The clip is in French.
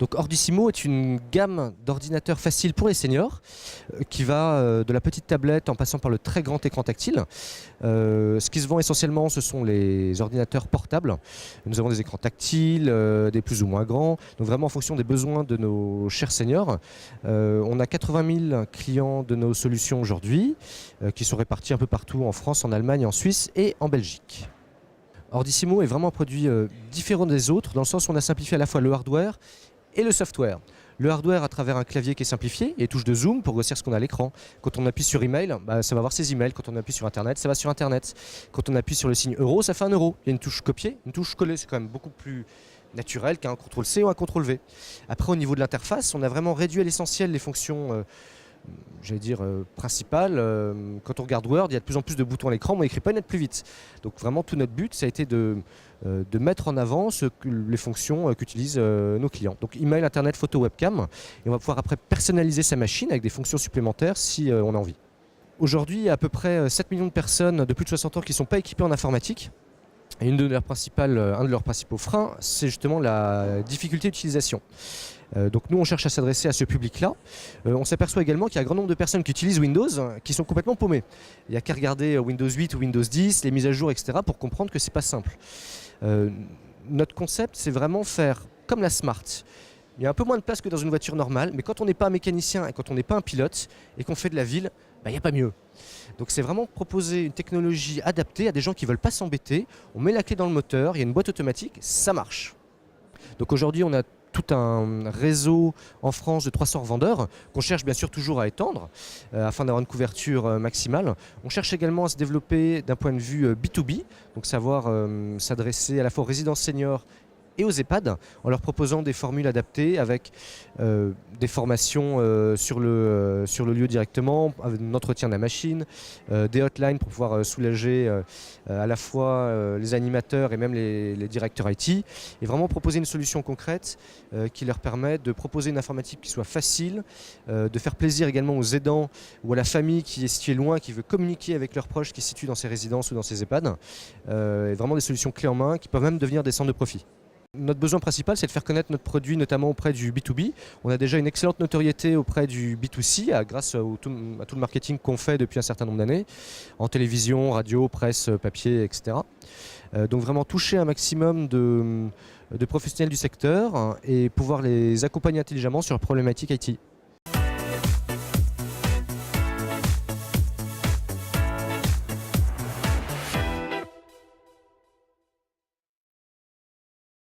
Donc Ordissimo est une gamme d'ordinateurs faciles pour les seniors qui va de la petite tablette en passant par le très grand écran tactile. Ce qui se vend essentiellement, ce sont les ordinateurs portables. Nous avons des écrans tactiles, des plus ou moins grands, donc vraiment en fonction des besoins de nos chers seniors. On a 80 000 clients de nos solutions aujourd'hui qui sont répartis un peu partout en France, en Allemagne, en Suisse et en Belgique. Ordissimo est vraiment un produit différent des autres, dans le sens où on a simplifié à la fois le hardware et le software. Le hardware à travers un clavier qui est simplifié et touche de zoom pour grossir ce qu'on a à l'écran. Quand on appuie sur email, ça va avoir ses emails. Quand on appuie sur internet, ça va sur internet. Quand on appuie sur le signe euro, ça fait un euro. Il y a une touche copier, une touche coller, c'est quand même beaucoup plus naturel qu'un CTRL-C ou un CTRL-V. Après, au niveau de l'interface, on a vraiment réduit à l'essentiel les fonctions principales. Quand on regarde Word, il y a de plus en plus de boutons à l'écran, mais on n'écrit pas net plus vite. Donc vraiment, tout notre but, ça a été de mettre en avant les fonctions qu'utilisent nos clients. Donc email, internet, photo, webcam. Et on va pouvoir après personnaliser sa machine avec des fonctions supplémentaires si on a envie. Aujourd'hui, il y a à peu près 7 millions de personnes de plus de 60 ans qui ne sont pas équipées en informatique. Et un de leurs principaux freins, c'est justement la difficulté d'utilisation. Donc nous, on cherche à s'adresser à ce public-là. On s'aperçoit également qu'il y a un grand nombre de personnes qui utilisent Windows qui sont complètement paumées. Il n'y a qu'à regarder Windows 8 ou Windows 10, les mises à jour, etc. pour comprendre que c'est pas simple. Notre concept, c'est vraiment faire comme la Smart. Il y a un peu moins de place que dans une voiture normale, mais quand on n'est pas un mécanicien et quand on n'est pas un pilote et qu'on fait de la ville, il n'y a pas mieux. Donc c'est vraiment proposer une technologie adaptée à des gens qui ne veulent pas s'embêter. On met la clé dans le moteur, il y a une boîte automatique, ça marche. Donc aujourd'hui, on a tout un réseau en France de 300 revendeurs qu'on cherche bien sûr toujours à étendre afin d'avoir une couverture maximale. On cherche également à se développer d'un point de vue B2B, donc savoir s'adresser à la fois aux résidents seniors et aux EHPAD en leur proposant des formules adaptées avec des formations sur le lieu directement, avec un entretien de la machine, des hotlines pour pouvoir soulager à la fois les animateurs et même les directeurs IT, et vraiment proposer une solution concrète qui leur permet de proposer une informatique qui soit facile, de faire plaisir également aux aidants ou à la famille qui est située loin, qui veut communiquer avec leurs proches qui se situent dans ces résidences ou dans ces EHPAD, et vraiment des solutions clés en main qui peuvent même devenir des centres de profit. Notre besoin principal, c'est de faire connaître notre produit, notamment auprès du B2B. On a déjà une excellente notoriété auprès du B2C, grâce à tout le marketing qu'on fait depuis un certain nombre d'années, en télévision, radio, presse, papier, etc. Donc vraiment toucher un maximum de professionnels du secteur et pouvoir les accompagner intelligemment sur leurs problématiques IT.